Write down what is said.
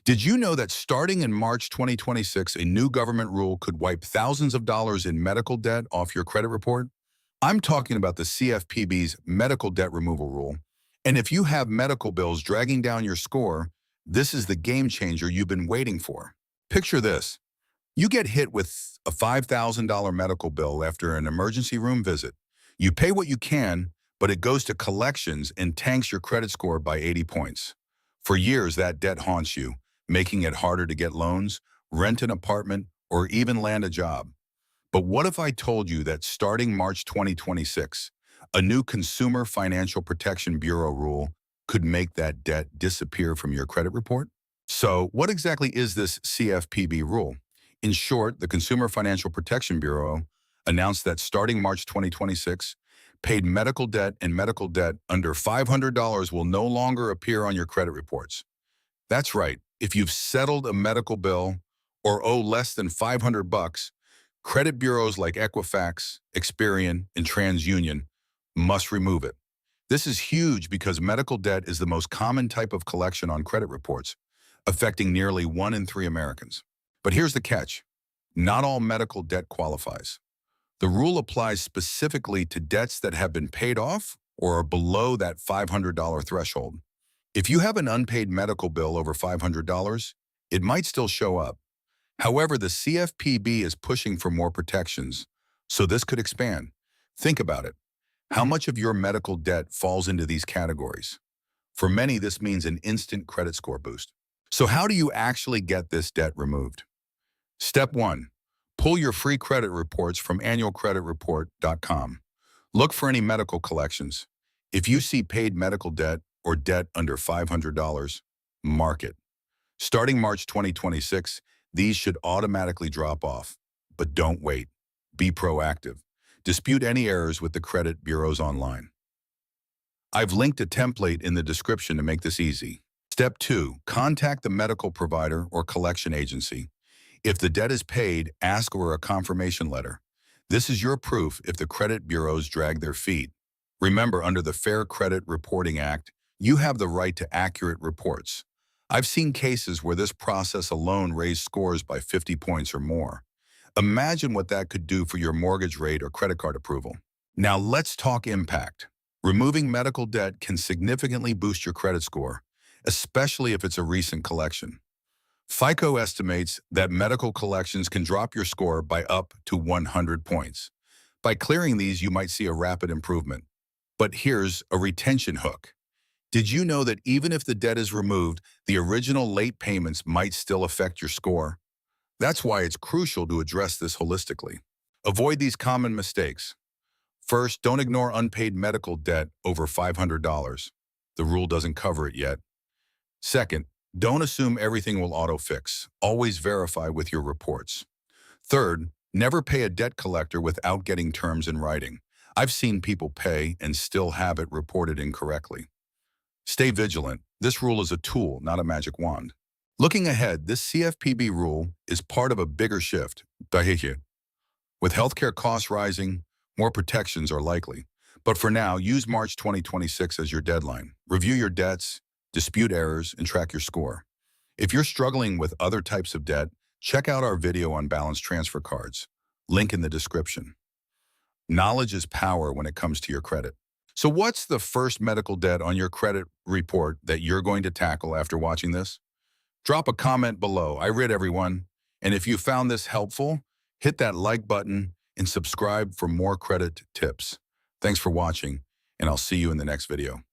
Did you know that starting in March 2026, a new government rule could wipe thousands of dollars in medical debt off your credit report? I'm talking about the CFPB's medical debt removal rule. And if you have medical bills dragging down your score, this is the game changer you've been waiting for. Picture this. You get hit with a $5,000 medical bill after an emergency room visit. You pay what you can, but it goes to collections and tanks your credit score by 80 points. For years, that debt haunts you, making it harder to get loans, rent an apartment, or even land a job. But what if I told you that starting March 2026, a new Consumer Financial Protection Bureau rule could make that debt disappear from your credit report? So, what exactly is this CFPB rule? In short, the Consumer Financial Protection Bureau announced that starting March 2026, paid medical debt and medical debt under $500 will no longer appear on your credit reports. That's right. If you've settled a medical bill or owe less than 500 bucks, credit bureaus like Equifax, Experian, and TransUnion must remove it. This is huge because medical debt is the most common type of collection on credit reports, affecting nearly 1 in 3 Americans. But here's the catch. Not all medical debt qualifies. The rule applies specifically to debts that have been paid off or are below that $500 threshold. If you have an unpaid medical bill over $500, it might still show up. However, the CFPB is pushing for more protections, so this could expand. Think about it. How much of your medical debt falls into these categories? For many, this means an instant credit score boost. So how do you actually get this debt removed? Step 1. Pull your free credit reports from annualcreditreport.com. Look for any medical collections. If you see paid medical debt or debt under $500, mark it. Starting March 2026, these should automatically drop off. But don't wait. Be proactive. Dispute any errors with the credit bureaus online. I've linked a template in the description to make this easy. Step 2. Contact the medical provider or collection agency. If the debt is paid, ask for a confirmation letter. This is your proof if the credit bureaus drag their feet. Remember, under the Fair Credit Reporting Act, you have the right to accurate reports. I've seen cases where this process alone raised scores by 50 points or more. Imagine what that could do for your mortgage rate or credit card approval. Now let's talk impact. Removing medical debt can significantly boost your credit score, especially if it's a recent collection. FICO estimates that medical collections can drop your score by up to 100 points. By clearing these, you might see a rapid improvement. But here's a retention hook. Did you know that even if the debt is removed, the original late payments might still affect your score? That's why it's crucial to address this holistically. Avoid these common mistakes. First, don't ignore unpaid medical debt over $500. The rule doesn't cover it yet. Second, don't assume everything will auto-fix. Always verify with your reports. Third, never pay a debt collector without getting terms in writing. I've seen people pay and still have it reported incorrectly. Stay vigilant. This rule is a tool, not a magic wand. Looking ahead, this CFPB rule is part of a bigger shift. With healthcare costs rising, more protections are likely. But for now, use March 2026 as your deadline. Review your debts, dispute errors, and track your score. If you're struggling with other types of debt, check out our video on balance transfer cards. Link in the description. Knowledge is power when it comes to your credit. So what's the first medical debt on your credit report that you're going to tackle after watching this? Drop a comment below. I read everyone. And if you found this helpful, hit that like button and subscribe for more credit tips. Thanks for watching, and I'll see you in the next video.